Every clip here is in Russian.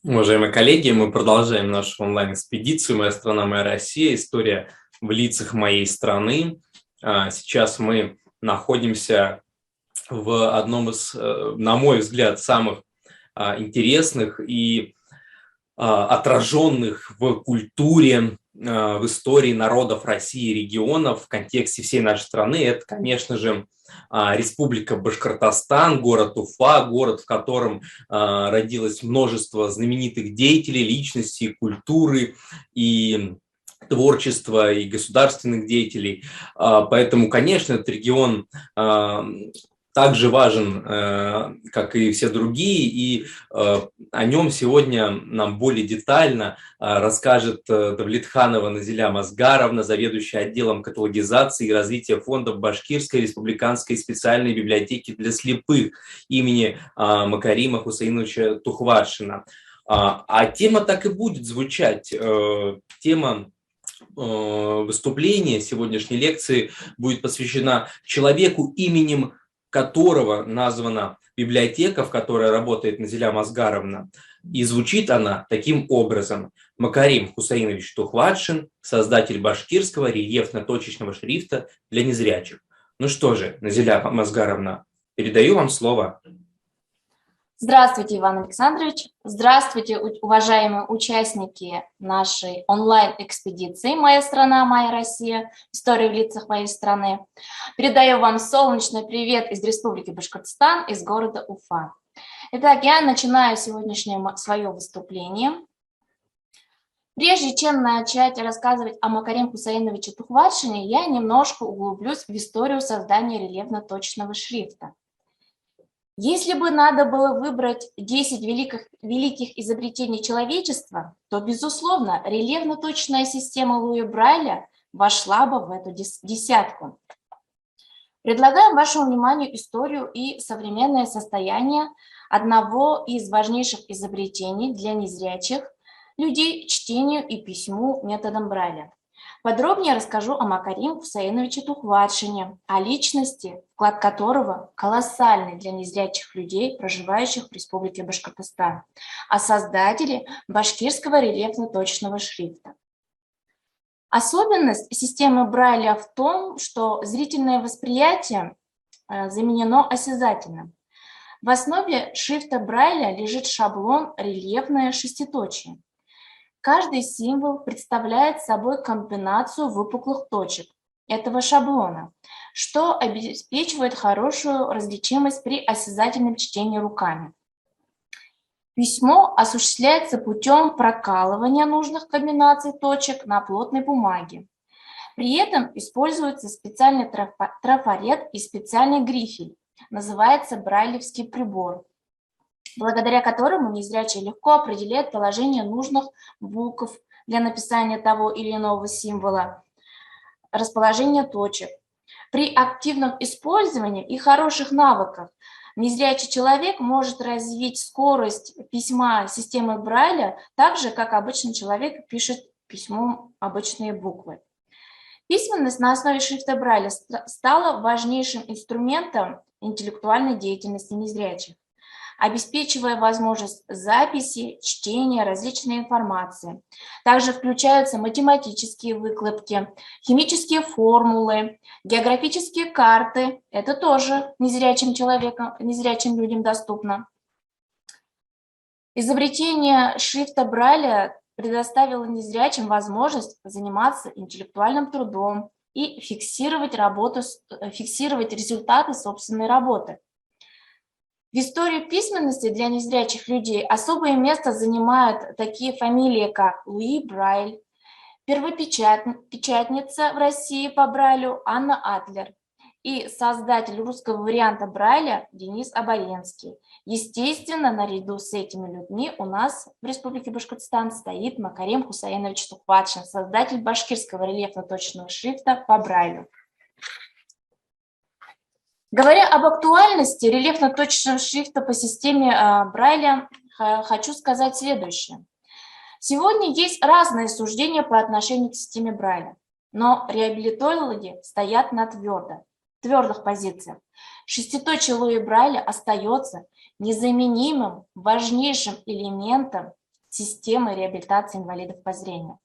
Уважаемые коллеги, мы продолжаем нашу онлайн-экспедицию «Моя страна, моя Россия. История в лицах моей страны». Сейчас мы находимся в одном из, на мой взгляд, самых интересных и отраженных в культуре, в истории народов России и регионов в контексте всей нашей страны. Это, конечно же, Республика Башкортостан, город Уфа, город, в котором родилось множество знаменитых деятелей, личностей, культуры и творчества, и государственных деятелей. Поэтому, конечно, этот регион также важен, как и все другие, и о нем сегодня нам более детально расскажет Давлетханова Назиля Мазгаровна, заведующая отделом каталогизации и развития фондов Башкирской республиканской специальной библиотеки для слепых имени Макарима Хусаиновича Тухватшина. А тема так и будет звучать. Тема выступления сегодняшней лекции будет посвящена человеку, именем которого названа библиотека, в которой работает Назиля Мазгаровна, и звучит она таким образом. Макарим Хусаинович Тухватшин, создатель башкирского рельефно-точечного шрифта для незрячих. Ну что же, Назиля Мазгаровна, передаю вам слово. Здравствуйте, Иван Александрович. Здравствуйте, уважаемые участники нашей онлайн-экспедиции «Моя страна, моя Россия. История в лицах моей страны». Передаю вам солнечный привет из Республики Башкортостан, из города Уфа. Итак, я начинаю сегодняшнее свое выступление. Прежде чем начать рассказывать о Макарим Хусаиновиче Тухватшине, я немножко углублюсь в историю создания рельефно-точечного шрифта. Если бы надо было выбрать 10 великих изобретений человечества, то, безусловно, рельефно-точная система Луи Брайля вошла бы в эту десятку. Предлагаем вашему вниманию историю и современное состояние одного из важнейших изобретений для незрячих людей – чтению и письму методом Брайля. Подробнее расскажу о Макарим Хусаиновиче Тухватшине, о личности, вклад которого колоссальный для незрячих людей, проживающих в Республике Башкортостан, о создателе башкирского рельефно-точечного шрифта. Особенность системы Брайля в том, что зрительное восприятие заменено осязательным. В основе шрифта Брайля лежит шаблон рельефное шеститочие. Каждый символ представляет собой комбинацию выпуклых точек этого шаблона, что обеспечивает хорошую различимость при осязательном чтении руками. Письмо осуществляется путем прокалывания нужных комбинаций точек на плотной бумаге. При этом используется специальный трафарет и специальный грифель, называется брайлевский прибор, благодаря которому незрячий легко определяет положение нужных букв для написания того или иного символа, расположение точек. При активном использовании и хороших навыках незрячий человек может развить скорость письма системы Брайля так же, как обычный человек пишет письмом обычные буквы. Письменность на основе шрифта Брайля стала важнейшим инструментом интеллектуальной деятельности незрячих, обеспечивая возможность записи, чтения различной информации. Также включаются математические выкладки, химические формулы, географические карты. Это тоже незрячим людям доступно. Изобретение шрифта Брайля предоставило незрячим возможность заниматься интеллектуальным трудом и фиксировать результаты собственной работы. В истории письменности для незрячих людей особое место занимают такие фамилии, как Луи Брайль, первопечатница в России по Брайлю Анна Адлер и создатель русского варианта Брайля Денис Оболенский. Естественно, наряду с этими людьми у нас в Республике Башкортостан стоит Макарим Хусаинович Тухватшин, создатель башкирского рельефно-точечного шрифта по Брайлю. Говоря об актуальности рельефно-точечного шрифта по системе Брайля, хочу сказать следующее. Сегодня есть разные суждения по отношению к системе Брайля, но реабилитологи стоят на твердых позициях. Шеститочие Луи Брайля остается незаменимым, важнейшим элементом системы реабилитации инвалидов по зрению,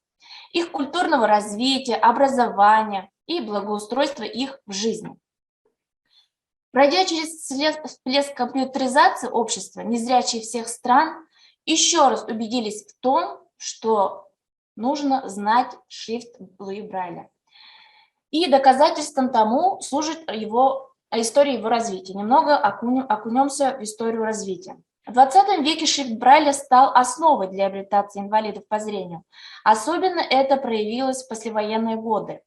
их культурного развития, образования и благоустройства их в жизни. Пройдя через всплеск компьютеризации общества, незрячие всех стран еще раз убедились в том, что нужно знать шрифт Луи Брайля. И доказательством тому служит история его развития. Немного окунемся в историю развития. В 20 веке шрифт Брайля стал основой для реабилитации инвалидов по зрению. Особенно это проявилось в послевоенные годы.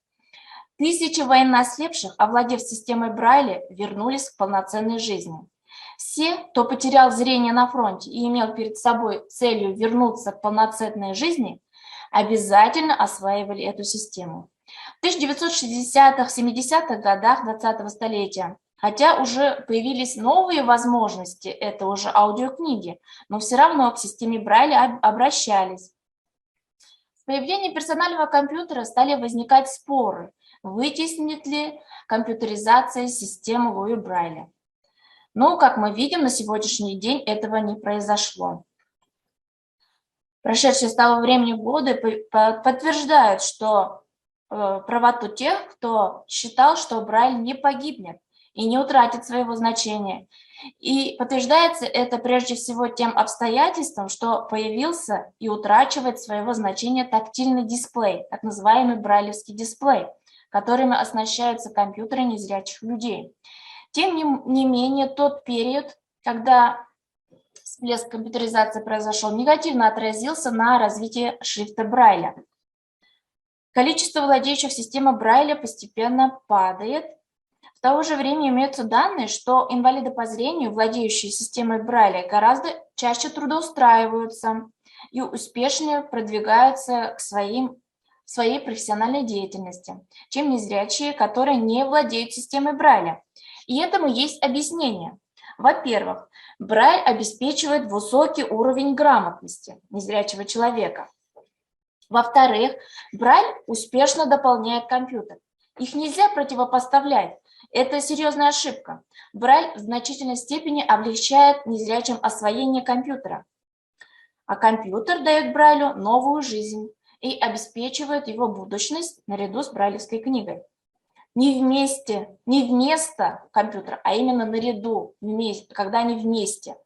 Тысячи военноослепших, овладев системой Брайля, вернулись к полноценной жизни. Все, кто потерял зрение на фронте и имел перед собой целью вернуться к полноценной жизни, обязательно осваивали эту систему. В 1960-70-х годах 20-го столетия, хотя уже появились новые возможности, это уже аудиокниги, но все равно к системе Брайля обращались. С появлением персонального компьютера стали возникать споры, вытеснит ли компьютеризация систему Луи Брайля. Но, как мы видим, на сегодняшний день этого не произошло. Прошедшие с того времени годы подтверждают, что правоту тех, кто считал, что Брайль не погибнет и не утратит своего значения. И подтверждается это прежде всего тем обстоятельством, что появился и утрачивает своего значения тактильный дисплей, так называемый брайлевский дисплей, которыми оснащаются компьютеры незрячих людей. Тем не менее, тот период, когда всплеск компьютеризации произошел, негативно отразился на развитии шрифта Брайля. Количество владеющих системой Брайля постепенно падает. В то же время имеются данные, что инвалиды по зрению, владеющие системой Брайля, гораздо чаще трудоустраиваются и успешнее продвигаются к своей профессиональной деятельности, чем незрячие, которые не владеют системой Брайля. И этому есть объяснение. Во-первых, Брайль обеспечивает высокий уровень грамотности незрячего человека. Во-вторых, Брайль успешно дополняет компьютер. Их нельзя противопоставлять. Это серьезная ошибка. Брайль в значительной степени облегчает незрячим освоение компьютера. А компьютер дает Брайлю новую жизнь и обеспечивает его будущность наряду с брайлевской книгой. Не вместо компьютера, а именно наряду, когда они вместе.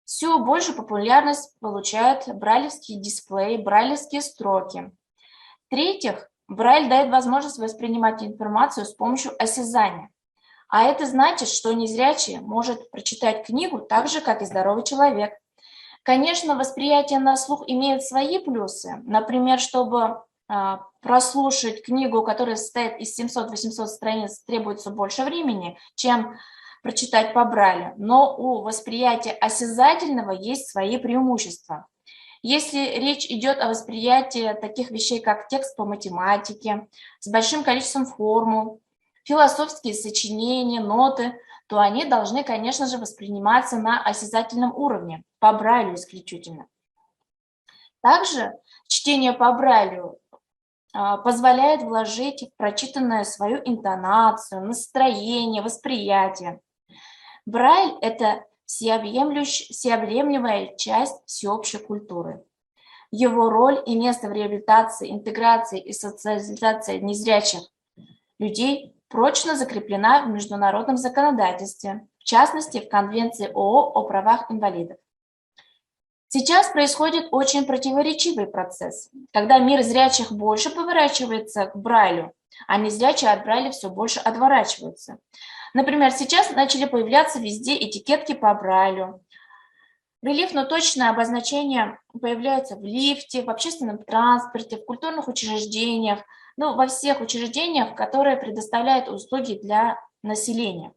Все большую популярность получают брайлевские дисплеи, брайлевские строки. В-третьих, Брайль дает возможность воспринимать информацию с помощью осязания. А это значит, что незрячий может прочитать книгу так же, как и здоровый человек. Конечно, восприятие на слух имеет свои плюсы. Например, чтобы прослушать книгу, которая состоит из 700-800 страниц, требуется больше времени, чем прочитать по Брайлю. Но у восприятия осязательного есть свои преимущества. Если речь идет о восприятии таких вещей, как текст по математике, с большим количеством формул, философские сочинения, ноты, то они должны, конечно же, восприниматься на осязательном уровне, по Брайлю исключительно. Также чтение по Брайлю позволяет вложить в прочитанное свою интонацию, настроение, восприятие. Брайль – это всеобъемлющая часть всеобщей культуры. Его роль и место в реабилитации, интеграции и социализации незрячих людей прочно закреплена в международном законодательстве, в частности, в Конвенции ООН о правах инвалидов. Сейчас происходит очень противоречивый процесс, когда мир зрячих больше поворачивается к Брайлю, а незрячие от Брайля все больше отворачиваются. Например, сейчас начали появляться везде этикетки по Брайлю. Рельефно-точное обозначение появляется в лифте, в общественном транспорте, в культурных учреждениях, во всех учреждениях, которые предоставляют услуги для населения.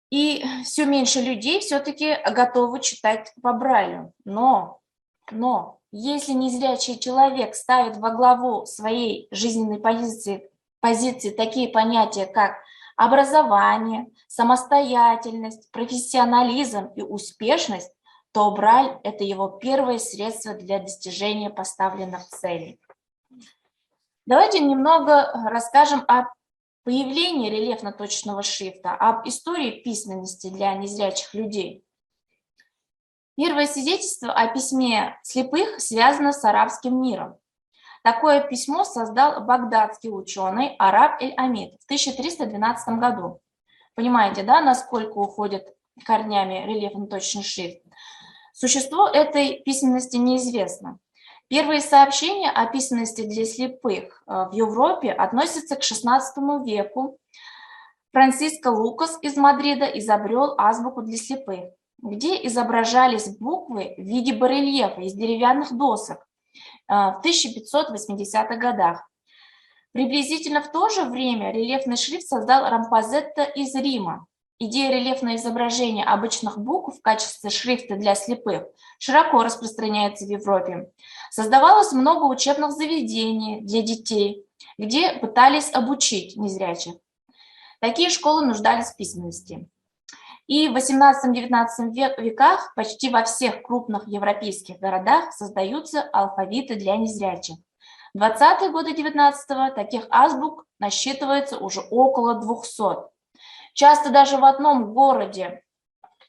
И все меньше людей все-таки готовы читать по Брайлю. Но если незрячий человек ставит во главу своей жизненной позиции такие понятия, как образование, самостоятельность, профессионализм и успешность, то Брайль – это его первое средство для достижения поставленных целей. Давайте немного расскажем о появлении рельефно-точного шрифта, об истории письменности для незрячих людей. Первое свидетельство о письме слепых связано с арабским миром. Такое письмо создал багдадский ученый Араб эль-Амид в 1312 году. Понимаете, да, насколько уходит корнями рельефно-точный шрифт? Существо этой письменности неизвестно. Первые сообщения о письменности для слепых в Европе относятся к XVI веку. Франциско Лукас из Мадрида изобрел азбуку для слепых, где изображались буквы в виде барельефа из деревянных досок в 1580-х годах. Приблизительно в то же время рельефный шрифт создал Рампозетто из Рима. Идея рельефного изображения обычных букв в качестве шрифта для слепых широко распространяется в Европе. Создавалось много учебных заведений для детей, где пытались обучить незрячих. Такие школы нуждались в письменности. И в XVIII-XIX веках почти во всех крупных европейских городах создаются алфавиты для незрячих. В 20-е годы XIX таких азбук насчитывается уже около 200. Часто даже в одном городе,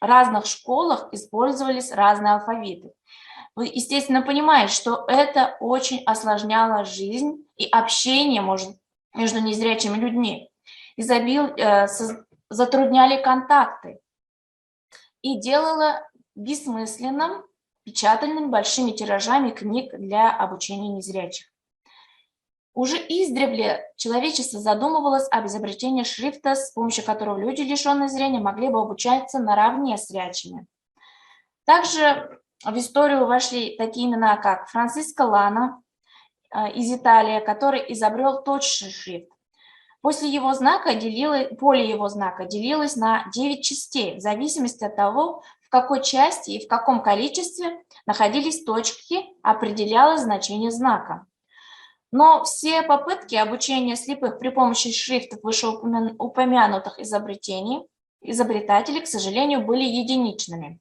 в разных школах использовались разные алфавиты. Вы, естественно, понимаете, что это очень осложняло жизнь и общение между незрячими людьми. Затрудняли контакты и делало бессмысленным печатанием большими тиражами книг для обучения незрячих. Уже издревле человечество задумывалось об изобретении шрифта, с помощью которого люди, лишенные зрения, могли бы обучаться наравне с зрячими. Также в историю вошли такие имена, как Франциско Лано из Италии, который изобрел точный шрифт. Поле его знака делилось на 9 частей, в зависимости от того, в какой части и в каком количестве находились точки, определялось значение знака. Но все попытки обучения слепых при помощи шрифтов вышеупомянутых изобретателей, к сожалению, были единичными.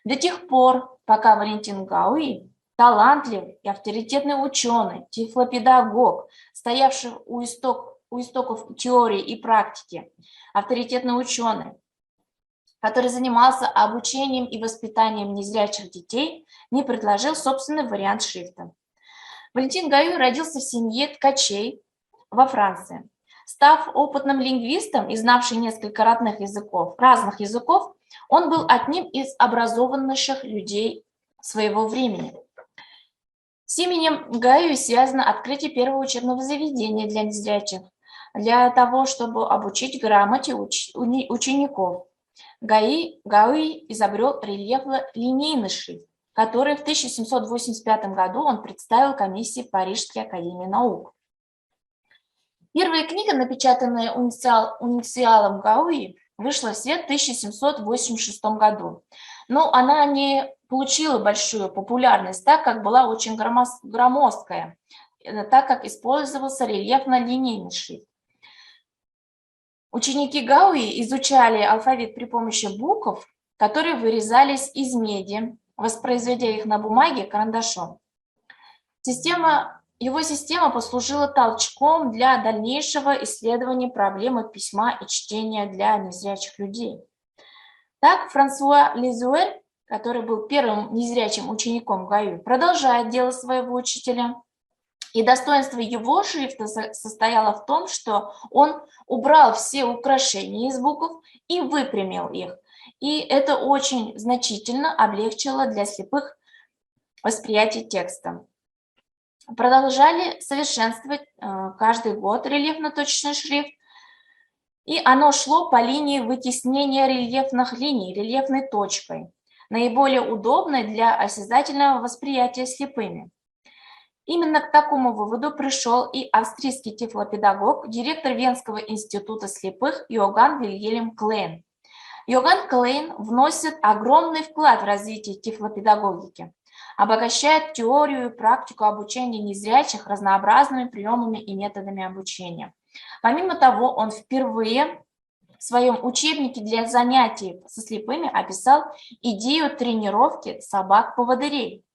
До тех пор, пока Валентин Гауи, талантливый и авторитетный ученый, тифлопедагог, стоявший у истоков теории и практики, авторитетный ученый, который занимался обучением и воспитанием незрячих детей, не предложил собственный вариант шрифта. Валентин Гауи родился в семье ткачей во Франции. Став опытным лингвистом и знавший несколько разных языков, он был одним из образованнейших людей своего времени. С именем Гауи связано открытие первого учебного заведения для незрячих, для того, чтобы обучить грамоте учеников. Гауи изобрел рельефно-линейный шрифт, который в 1785 году он представил комиссии Парижской академии наук. Первая книга, напечатанная инициалом Гауи, вышла в свет в 1786 году. Но она не получила большую популярность, так как была очень громоздкая, так как использовался рельефно-линейный шрифт. Ученики Гауи изучали алфавит при помощи букв, которые вырезались из меди, воспроизводя их на бумаге карандашом. Его система послужила толчком для дальнейшего исследования проблемы письма и чтения для незрячих людей. Так, Франсуа Лизуэль, который был первым незрячим учеником Гауи, продолжает дело своего учителя. И достоинство его шрифта состояло в том, что он убрал все украшения из букв и выпрямил их. И это очень значительно облегчило для слепых восприятие текста. Продолжали совершенствовать каждый год рельефно-точечный шрифт, и оно шло по линии вытеснения рельефных линий рельефной точкой, наиболее удобной для осязательного восприятия слепыми. Именно к такому выводу пришел и австрийский тифлопедагог, директор Венского института слепых Иоганн Вильгельм Клейн. Иоганн Клейн вносит огромный вклад в развитие тифлопедагогики, обогащает теорию и практику обучения незрячих разнообразными приемами и методами обучения. Помимо того, он впервые в своем учебнике для занятий со слепыми описал идею тренировки собак-поводырей.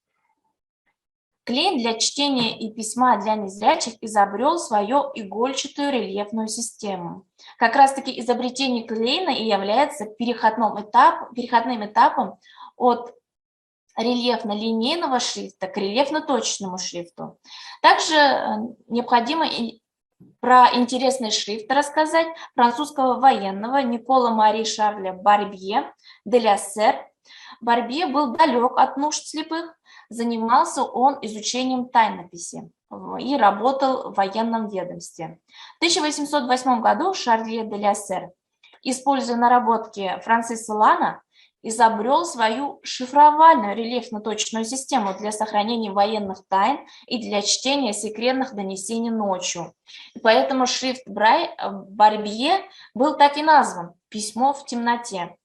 Клейн для чтения и письма для незрячих изобрел свою игольчатую рельефную систему. Как раз-таки изобретение Клейна и является переходным этапом от рельефно-линейного шрифта к рельефно-точечному шрифту. Также необходимо про интересный шрифт рассказать французского военного Никола Мари Шарля Барбье де ля Сер. Барбье был далек от нужд слепых, занимался он изучением тайнописи и работал в военном ведомстве. В 1808 году Шарль де ля Сер, используя наработки Франсиса Лана, изобрел свою шифровальную рельефно-точную систему для сохранения военных тайн и для чтения секретных донесений ночью. И поэтому шрифт Барбье был так и назван «Письмо в темноте».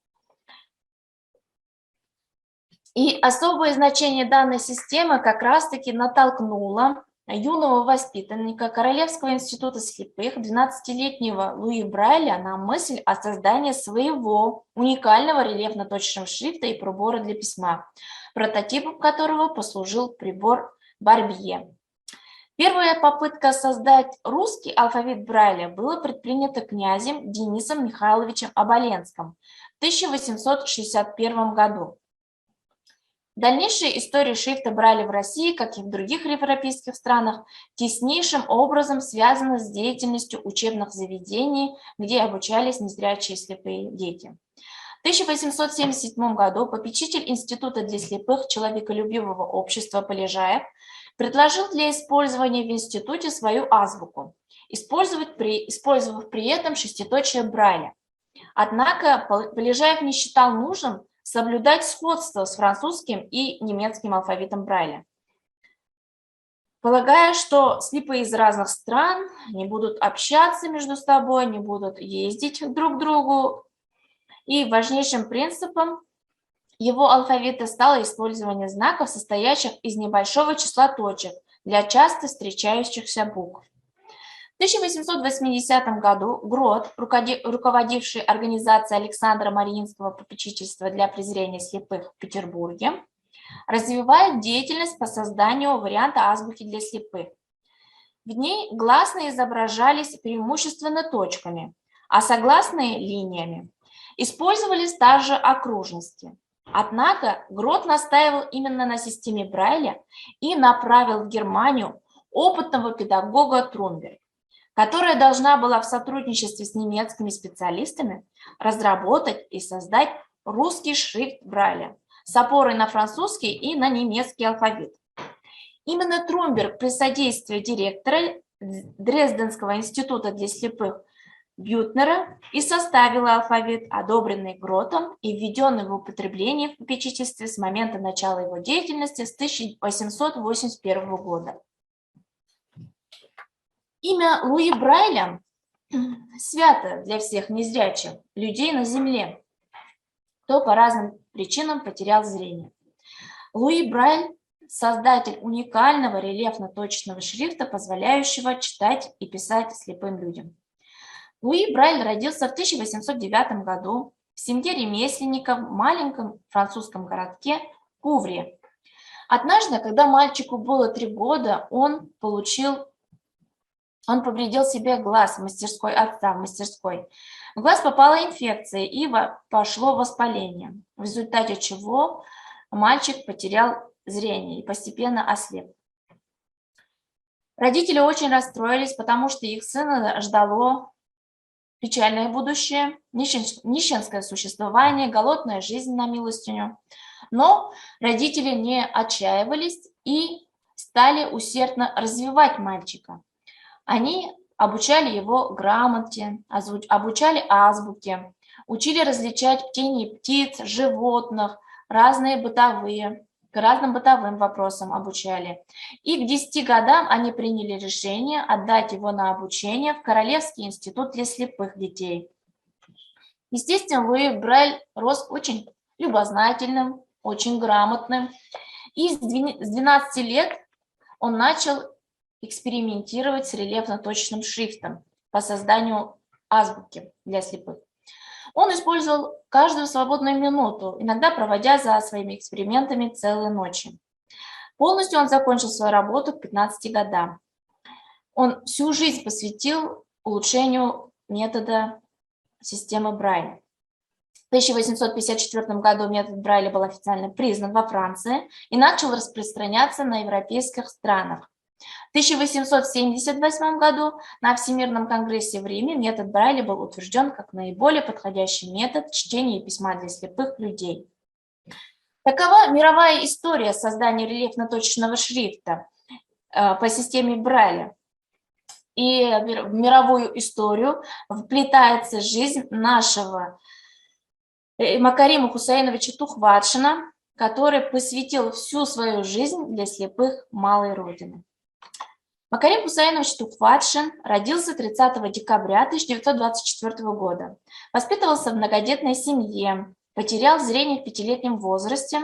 И особое значение данной системы как раз-таки натолкнуло юного воспитанника Королевского института слепых, 12-летнего Луи Брайля, на мысль о создании своего уникального рельефно-точного шрифта и прибора для письма, прототипом которого послужил прибор Барбье. Первая попытка создать русский алфавит Брайля была предпринята князем Денисом Михайловичем Оболенским в 1861 году. Дальнейшая история шрифта Брайля в России, как и в других европейских странах, теснейшим образом связана с деятельностью учебных заведений, где обучались незрячие слепые дети. В 1877 году попечитель Института для слепых человеколюбивого общества Полежаев предложил для использования в институте свою азбуку, использовав при этом шеститочие Брайля. Однако Полежаев не считал нужным соблюдать сходство с французским и немецким алфавитом Брайля, полагая, что слепые из разных стран не будут общаться между собой, не будут ездить друг к другу. И важнейшим принципом его алфавита стало использование знаков, состоящих из небольшого числа точек для часто встречающихся букв. В 1880 году Грот, руководивший организацией Александра Мариинского попечительства для презрения слепых в Петербурге, развивает деятельность по созданию варианта азбуки для слепых. В ней гласные изображались преимущественно точками, а согласные – линиями. Использовались также окружности. Однако Грот настаивал именно на системе Брайля и направил в Германию опытного педагога Трумберг, которая должна была в сотрудничестве с немецкими специалистами разработать и создать русский шрифт Брайля с опорой на французский и на немецкий алфавит. Именно Трумберг при содействии директора Дрезденского института для слепых Бютнера и составила алфавит, одобренный Гротом и введенный в употребление в попечительстве с момента начала его деятельности с 1881 года. Имя Луи Брайля свято для всех незрячих людей на земле, кто по разным причинам потерял зрение. Луи Брайль – создатель уникального рельефно-точечного шрифта, позволяющего читать и писать слепым людям. Луи Брайль родился в 1809 году в семье ремесленников в маленьком французском городке Кувре. Однажды, когда мальчику было 3 года, он повредил себе глаз в мастерской отца, в мастерской. В глаз попала инфекция и пошло воспаление, в результате чего мальчик потерял зрение и постепенно ослеп. Родители очень расстроились, потому что их сына ждало печальное будущее, нищенское существование, голодная жизнь на милостыню. Но родители не отчаивались и стали усердно развивать мальчика. Они обучали его грамоте, обучали азбуке, учили различать птиц, животных, к разным бытовым вопросам обучали. И к 10 годам они приняли решение отдать его на обучение в Королевский институт для слепых детей. Естественно, Луи Брайль рос очень любознательным, очень грамотным. И с 12 лет он начал экспериментировать с рельефно-точным шрифтом по созданию азбуки для слепых. Он использовал каждую свободную минуту, иногда проводя за своими экспериментами целые ночи. Полностью он закончил свою работу к 15 годам. Он всю жизнь посвятил улучшению метода системы Брайля. В 1854 году метод Брайля был официально признан во Франции и начал распространяться на европейских странах. В 1878 году на Всемирном конгрессе в Риме метод Брайля был утвержден как наиболее подходящий метод чтения письма для слепых людей. Такова мировая история создания рельефно-точечного шрифта по системе Брайля. И в мировую историю вплетается жизнь нашего Макарима Хусаиновича Тухватшина, который посвятил всю свою жизнь для слепых малой родины. Макарим Хусаинович Тухватшин родился 30 декабря 1924 года. Воспитывался в многодетной семье, потерял зрение в 5-летнем возрасте,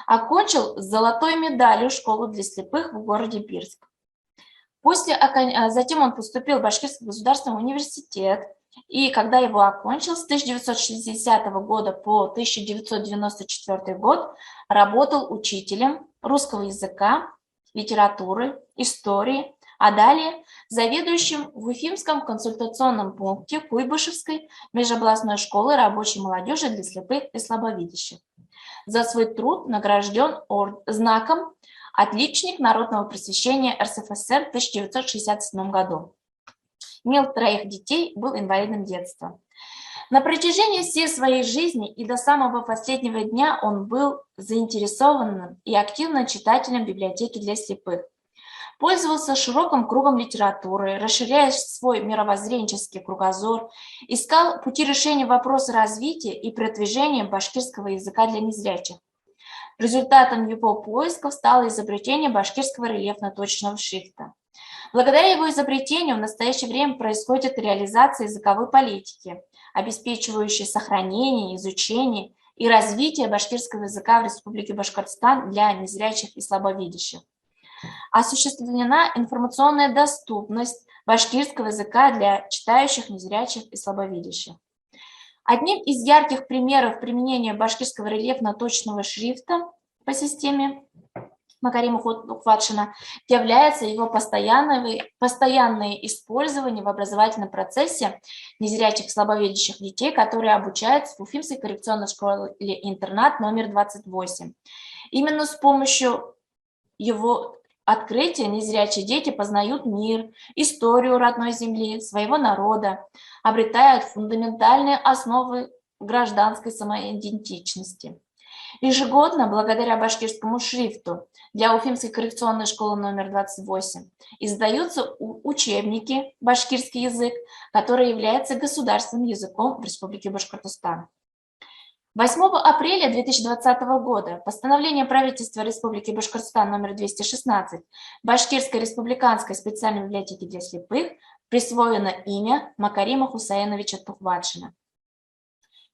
окончил с золотой медалью школу для слепых в городе Бирск. Затем он поступил в Башкирский государственный университет, и когда его окончил, с 1960 года по 1994 год работал учителем русского языка, литературы, истории, а далее заведующим в Уфимском консультационном пункте Куйбышевской межобластной школы рабочей молодежи для слепых и слабовидящих. За свой труд награжден знаком «Отличник народного просвещения РСФСР» в 1967 году. Имел 3 детей, был инвалидом детства. На протяжении всей своей жизни и до самого последнего дня он был заинтересованным и активным читателем библиотеки для слепых. Пользовался широким кругом литературы, расширяя свой мировоззренческий кругозор, искал пути решения вопроса развития и продвижения башкирского языка для незрячих. Результатом его поисков стало изобретение башкирского рельефно-точечного шрифта. Благодаря его изобретению в настоящее время происходит реализация языковой политики, обеспечивающей сохранение, изучение и развитие башкирского языка в Республике Башкортостан для незрячих и слабовидящих. Осуществлена информационная доступность башкирского языка для читающих, незрячих и слабовидящих. Одним из ярких примеров применения башкирского рельефно-точечного шрифта по системе Макарима Тухватшина является его постоянное использование в образовательном процессе незрячих и слабовидящих детей, которые обучаются в Уфимской коррекционной школе-интернат номер 28. Именно с помощью его открытия незрячие дети познают мир, историю родной земли, своего народа, обретают фундаментальные основы гражданской самоидентичности. Ежегодно, благодаря башкирскому шрифту, для Уфимской коррекционной школы номер 28 издаются учебники «Башкирский язык», который является государственным языком в Республике Башкортостан. 8 апреля 2020 года постановление правительства Республики Башкортостан номер 216 Башкирской республиканской специальной библиотеки для слепых присвоено имя Макарима Хусаиновича Тухватшина.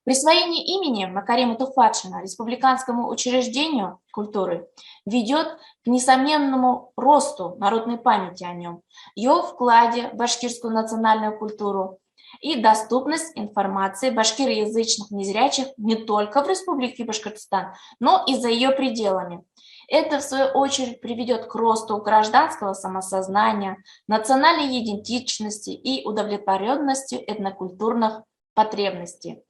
Присвоение имени Макарима Тухватшина республиканскому учреждению культуры ведет к несомненному росту народной памяти о нем, его вкладе в башкирскую национальную культуру и доступность информации башкироязычных незрячих не только в Республике Башкортостан, но и за ее пределами. Это, в свою очередь, приведет к росту гражданского самосознания, национальной идентичности и удовлетворенности этнокультурных потребностей.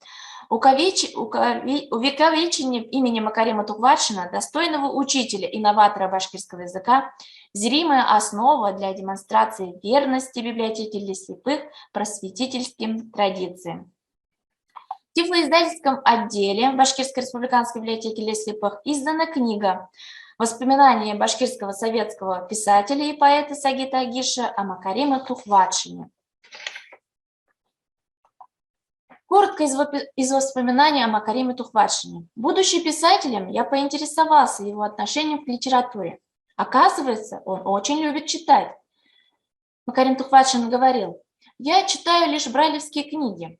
Увековечение имени Макарима Тухватшина, достойного учителя, инноватора башкирского языка, зримая основа для демонстрации верности библиотеки для слепых просветительским традициям. В Тифлоиздательском отделе Башкирской республиканской библиотеки для слепых издана книга «Воспоминания башкирского советского писателя и поэта Сагита Агиша о Макариме Тухватшине». Коротко из воспоминаний о Макариме Тухватшине. Будучи писателем, я поинтересовался его отношением к литературе. Оказывается, он очень любит читать. Макарим Тухватшин говорил: «Я читаю лишь брайлевские книги».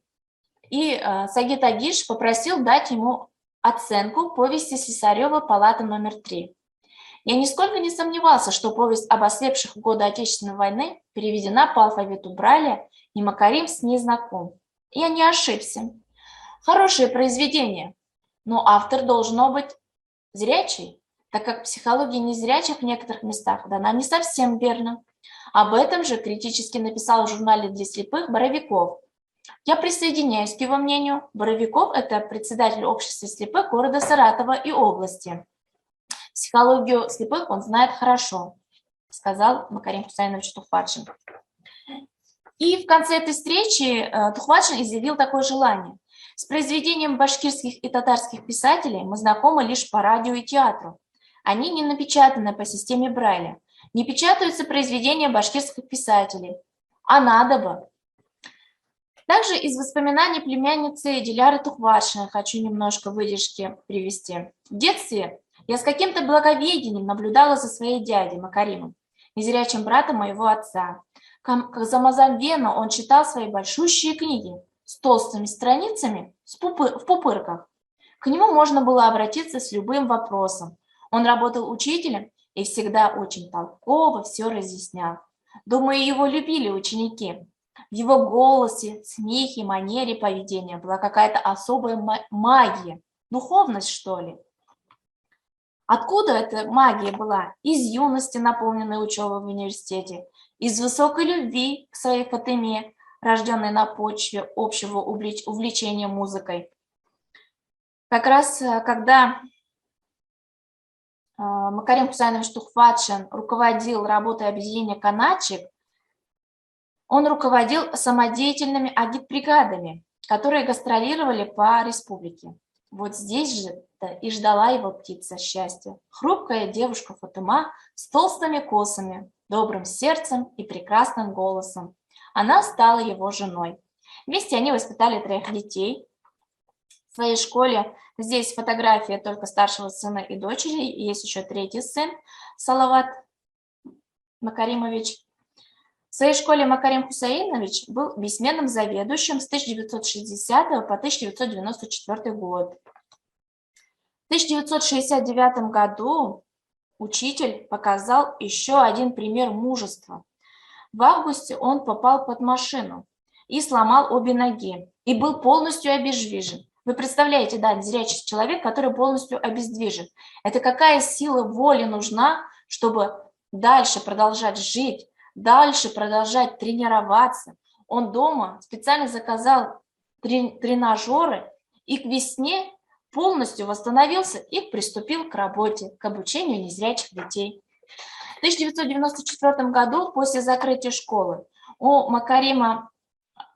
И Сагит Агиш попросил дать ему оценку повести Сисарева «Палата номер 3». Я нисколько не сомневался, что повесть об ослепших в годы Отечественной войны переведена по алфавиту Брайля, и Макарим с ней знаком. Я не ошибся. Хорошее произведение, но автор должно быть зрячий, так как психология незрячих в некоторых местах дана не совсем верно. Об этом же критически написал в журнале для слепых Боровиков. Я присоединяюсь к его мнению. Боровиков – это председатель общества слепых города Саратова и области. Психологию слепых он знает хорошо, сказал Макарим Хусайнович Тухватшин. И в конце этой встречи Тухватшин изъявил такое желание. С произведением башкирских и татарских писателей мы знакомы лишь по радио и театру. Они не напечатаны по системе Брайля. Не печатаются произведения башкирских писателей. А надо бы. Также из воспоминаний племянницы Диляры Тухватшиной хочу немножко выдержки привести. В детстве я с каким-то благовидением наблюдала за своей дядей Макаримом, незрячим братом моего отца. Как за Мазамвену он читал свои большущие книги с толстыми страницами в пупырках. К нему можно было обратиться с любым вопросом. Он работал учителем и всегда очень толково все разъяснял. Думаю, его любили ученики. В его голосе, смехе, манере поведения была какая-то особая магия, духовность, что ли. Откуда эта магия была? Из юности, наполненной учебой в университете, из высокой любви к своей Фатыме, рожденной на почве общего увлечения музыкой. Как раз когда Макарим Хусайнович Тухватшин руководил работой объединения «Канатчик», он руководил самодеятельными агитбригадами, которые гастролировали по республике. Вот здесь же и ждала его птица счастья. Хрупкая девушка Фатыма с толстыми косами, добрым сердцем и прекрасным голосом. Она стала его женой. Вместе они воспитали 3 детей. В своей школе здесь фотография только старшего сына и дочери, и есть еще 3-й сын, Салават Макаримович. В своей школе Макарим Хусайнович был бессменным заведующим с 1960 по 1994 год. В 1969 году учитель показал еще один пример мужества. В августе он попал под машину и сломал обе ноги, и был полностью обездвижен. Вы представляете, да, незрячий человек, который полностью обездвижен. Это какая сила воли нужна, чтобы дальше продолжать жить, дальше продолжать тренироваться. Он дома специально заказал тренажеры и к весне полностью восстановился и приступил к работе, к обучению незрячих детей. В 1994 году, после закрытия школы, у Макарима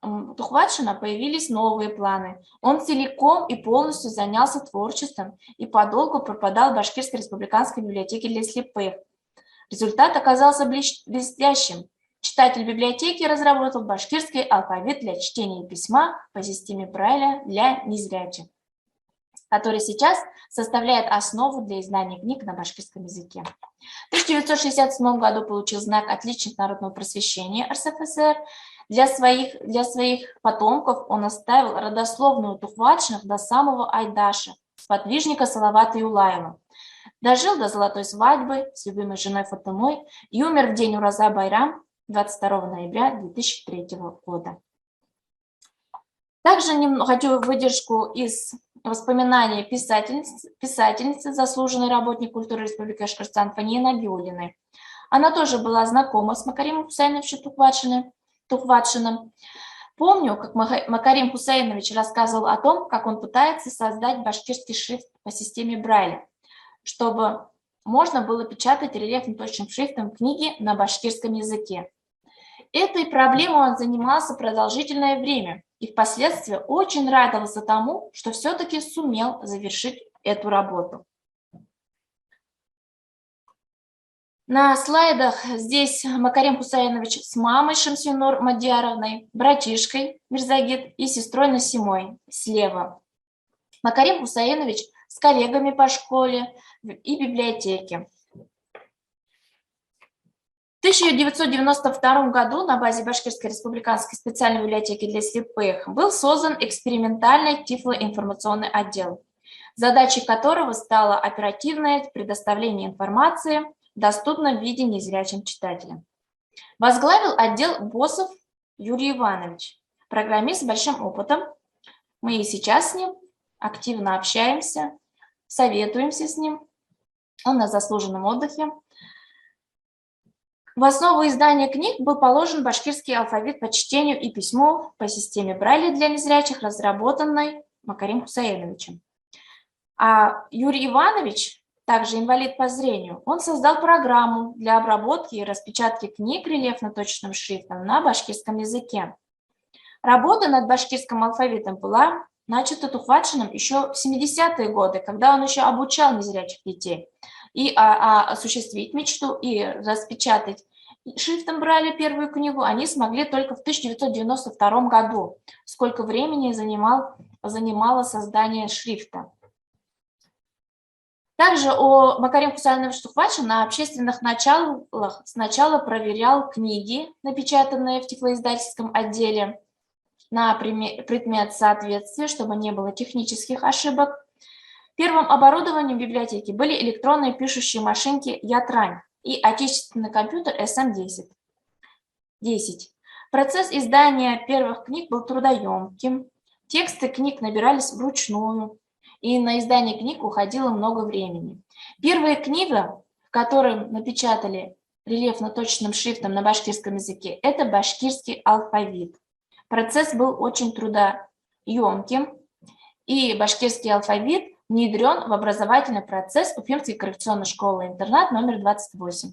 Тухватшина появились новые планы. Он целиком и полностью занялся творчеством и подолгу пропадал в Башкирской республиканской библиотеке для слепых. Результат оказался блестящим. Читатель библиотеки разработал башкирский алфавит для чтения и письма по системе Брайля для незрячих, который сейчас составляет основу для издания книг на башкирском языке. В 1967 году получил знак «Отличник народного просвещения РСФСР». Для своих потомков он оставил родословную Тухватшиных до самого Айдаша, сподвижника Салавата Юлаева. Дожил до золотой свадьбы с любимой женой Фатымой и умер в день Ураза Байрам 22 ноября 2003 года. Также хочу выдержку из воспоминаний писательницы, заслуженной работник культуры Республики Башкортостан Фании Набиуллиной. Она тоже была знакома с Макаримом Хусайновичем Тухватшиным. Помню, как Макарим Хусайнович рассказывал о том, как он пытается создать башкирский шрифт по системе Брайля, чтобы можно было печатать рельефным точным шрифтом книги на башкирском языке. Этой проблемой он занимался продолжительное время и впоследствии очень радовался тому, что все-таки сумел завершить эту работу. На слайдах здесь Макарим Хусайнович с мамой Шамсинур Мадьяровной, братишкой Мирзагит и сестрой Насимой слева. Макарим Хусайнович с коллегами по школе и библиотеке. В 1992 году на базе Башкирской республиканской специальной библиотеки для слепых был создан экспериментальный тифлоинформационный отдел, задачей которого стало оперативное предоставление информации в доступном виде незрячим читателям. Возглавил отдел Босов Юрий Иванович, программист с большим опытом. Мы и сейчас с ним активно общаемся, советуемся с ним. Он на заслуженном отдыхе. В В основу издания книг был положен башкирский алфавит по чтению и письму по системе Брайля для незрячих, разработанной Макарим Хусаиновичем. А Юрий Иванович, также инвалид по зрению, он создал программу для обработки и распечатки книг рельефно-точным шрифтом на башкирском языке. Работа над башкирским алфавитом была начата Тухватшиным еще в 70-е годы, когда он еще обучал незрячих детей. И осуществить мечту и распечатать шрифтом Брайля первую книгу они смогли только в 1992 году. Сколько времени занимало создание шрифта. Также Макарим Хусаинович Тухватшин на общественных началах сначала проверял книги, напечатанные в тифлоиздательском отделе, на предмет соответствия, чтобы не было технических ошибок. Первым оборудованием библиотеки были электронные пишущие машинки Ятрань и отечественный компьютер SM-10. Процесс издания первых книг был трудоемким. Тексты книг набирались вручную, и на издание книг уходило много времени. Первая книга, в которой напечатали рельефно-точным шрифтом на башкирском языке, это башкирский алфавит. Процесс был очень трудоемким, и башкирский алфавит внедрен в образовательный процесс Уфимской коррекционной школы-интернат номер 28.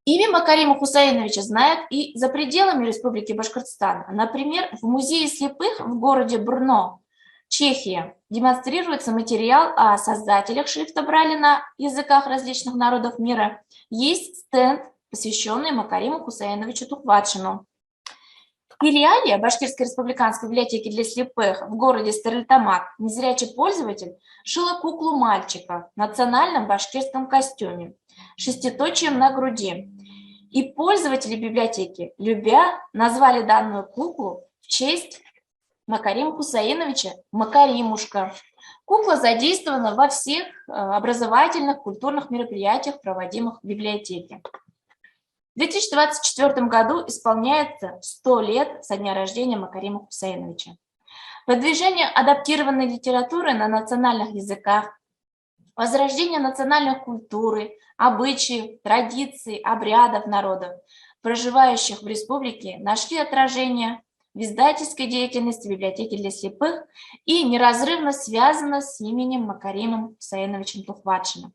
Имя Макарима Хусаиновича знают и за пределами Республики Башкортостан. Например, в Музее слепых в городе Брно, Чехия, демонстрируется материал о создателях шрифта Брайля на языках различных народов мира. Есть стенд, посвященный Макариму Хусаиновичу Тухватшину. В филиале Башкирской республиканской библиотеки для слепых в городе Стерлитамак незрячий пользователь шила куклу мальчика в национальном башкирском костюме, шеститочием на груди. И пользователи библиотеки, любя, назвали данную куклу в честь Макарима Хусаиновича Макаримушка. Кукла задействована во всех образовательных, культурных мероприятиях, проводимых в библиотеке. В 2024 году исполняется 100 лет со дня рождения Макарима Хусаиновича. Продвижение адаптированной литературы на национальных языках, возрождение национальной культуры, обычаев, традиций, обрядов народов, проживающих в республике, нашли отражение в издательской деятельности библиотеки для слепых и неразрывно связано с именем Макаримом Хусаиновичем Тухватшиным.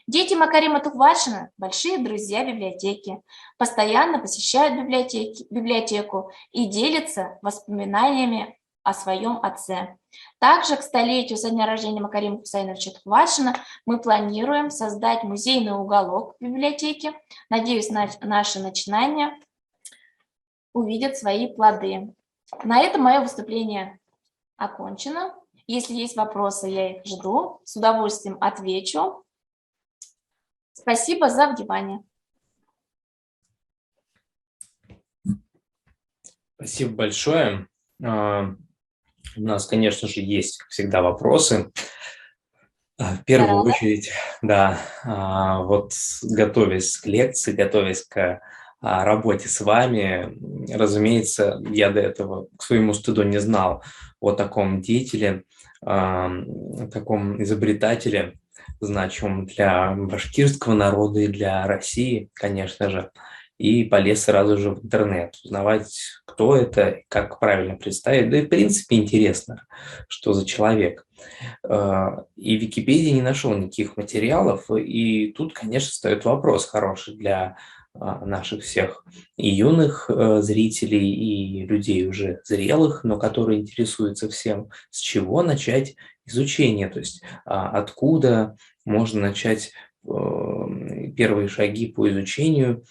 Дети Макарима Тухватшина – большие друзья библиотеки, постоянно посещают библиотеку и делятся воспоминаниями о своем отце. Также к столетию со дня рождения Макарима Хусаиновича Тухватшина мы планируем создать музейный уголок в библиотеке. Надеюсь, наши начинания увидят свои плоды. На этом мое выступление окончено. Если есть вопросы, я их жду, с удовольствием отвечу. Спасибо за внимание. Спасибо большое. У нас, конечно же, есть, как всегда, вопросы. В первую очередь, да, вот готовясь к лекции, готовясь к работе с вами, разумеется, я до этого к своему стыду не знал о таком деятеле, таком изобретателе, значимом для башкирского народа и для России, конечно же, и полез сразу же в интернет, узнавать, кто это, как правильно представить, да и в принципе интересно, что за человек. И в Википедии не нашел никаких материалов, и тут, конечно, встает вопрос хороший для наших всех и юных зрителей, и людей уже зрелых, но которые интересуются всем, с чего начать изучение, то есть откуда можно начать первые шаги по изучению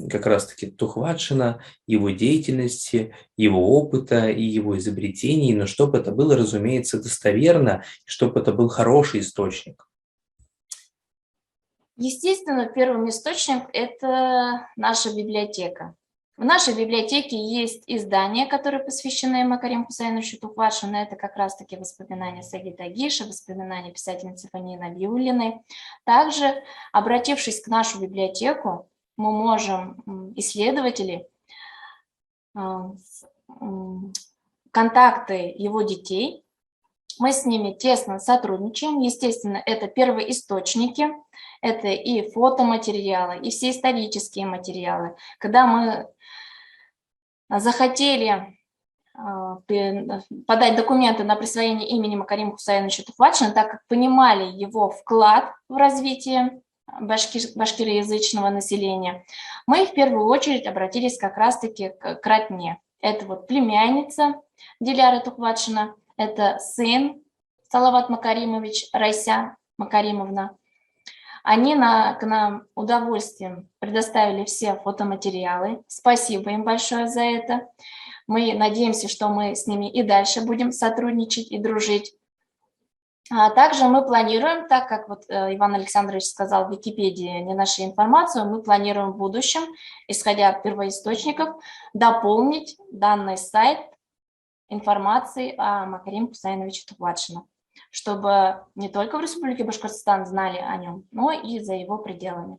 как раз-таки Тухватшина, его деятельности, его опыта и его изобретений, но чтобы это было, разумеется, достоверно, чтобы это был хороший источник. Естественно, первым источником это наша библиотека. В нашей библиотеке есть издания, которые посвящены Макариму Хусаиновичу Тухватшину. Это как раз-таки воспоминания Сагита Агиша, воспоминания писательницы Фании Набиуллиной. Также, обратившись к нашу библиотеку, мы можем, исследователи, контакты его детей Мы с ними тесно сотрудничаем. Естественно, это первоисточники, это и фотоматериалы, и все исторические материалы. Когда мы захотели подать документы на присвоение имени Макарима Хусаиновича Тухватшина, так как понимали его вклад в развитие башкироязычного населения, мы в первую очередь обратились как раз-таки к родне. Это вот племянница Диляры Тухватшина, это сын Салават Макаримович, Райся Макаримовна. Они к нам удовольствием предоставили все фотоматериалы. Спасибо им большое за это. Мы надеемся, что мы с ними и дальше будем сотрудничать и дружить. А также мы планируем, так как вот Иван Александрович сказал, в Википедии не нашли информацию, мы планируем в будущем, исходя от первоисточников, дополнить данный сайт информацией о Макариме Хусаиновиче Тухватшине, чтобы не только в Республике Башкортостан знали о нем, но и за его пределами.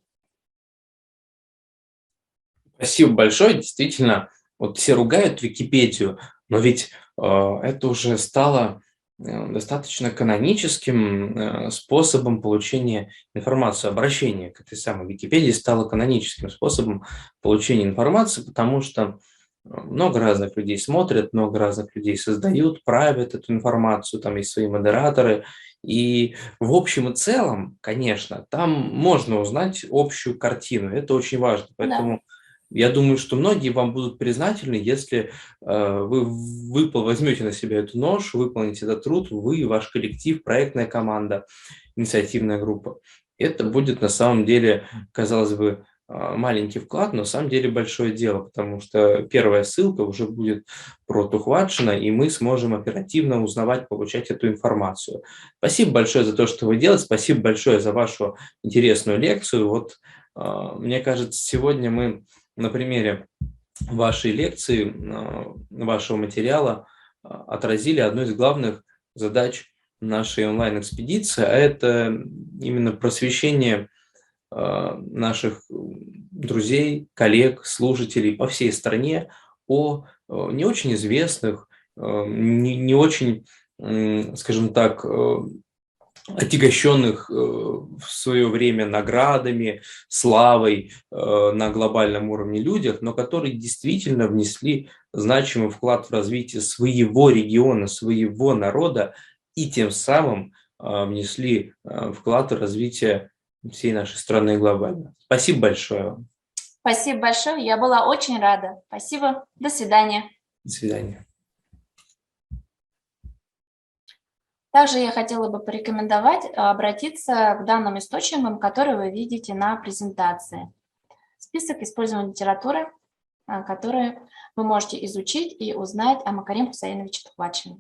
Спасибо большое. Действительно, вот все ругают Википедию, но ведь это уже стало достаточно каноническим способом получения информации. Обращение к этой самой Википедии стало каноническим способом получения информации, потому что много разных людей смотрят, много разных людей создают, правят эту информацию, там есть свои модераторы. И в общем и целом, конечно, там можно узнать общую картину. Это очень важно. Поэтому я думаю, что многие вам будут признательны, если вы возьмете на себя эту ношу, выполните этот труд, вы, ваш коллектив, проектная команда, инициативная группа. Это будет на самом деле, казалось бы, маленький вклад, но на самом деле большое дело, потому что первая ссылка уже будет про Тухватшина, и мы сможем оперативно узнавать, получать эту информацию. Спасибо большое за то, что вы делаете, спасибо большое за вашу интересную лекцию. Вот, мне кажется, сегодня мы на примере вашей лекции, вашего материала отразили одну из главных задач нашей онлайн-экспедиции, а это именно просвещение наших друзей, коллег, слушателей по всей стране о не очень известных, не очень, скажем так, отягощенных в свое время наградами, славой на глобальном уровне людях, но которые действительно внесли значимый вклад в развитие своего региона, своего народа и тем самым внесли вклад в развитие всей нашей страны глобально. Спасибо большое. Спасибо большое, я была очень рада. Спасибо, до свидания. До свидания. Также я хотела бы порекомендовать обратиться к данным источникам, которые вы видите на презентации. Список использованной литературы, который вы можете изучить и узнать о Макариме Хусаиновиче Тухватшине.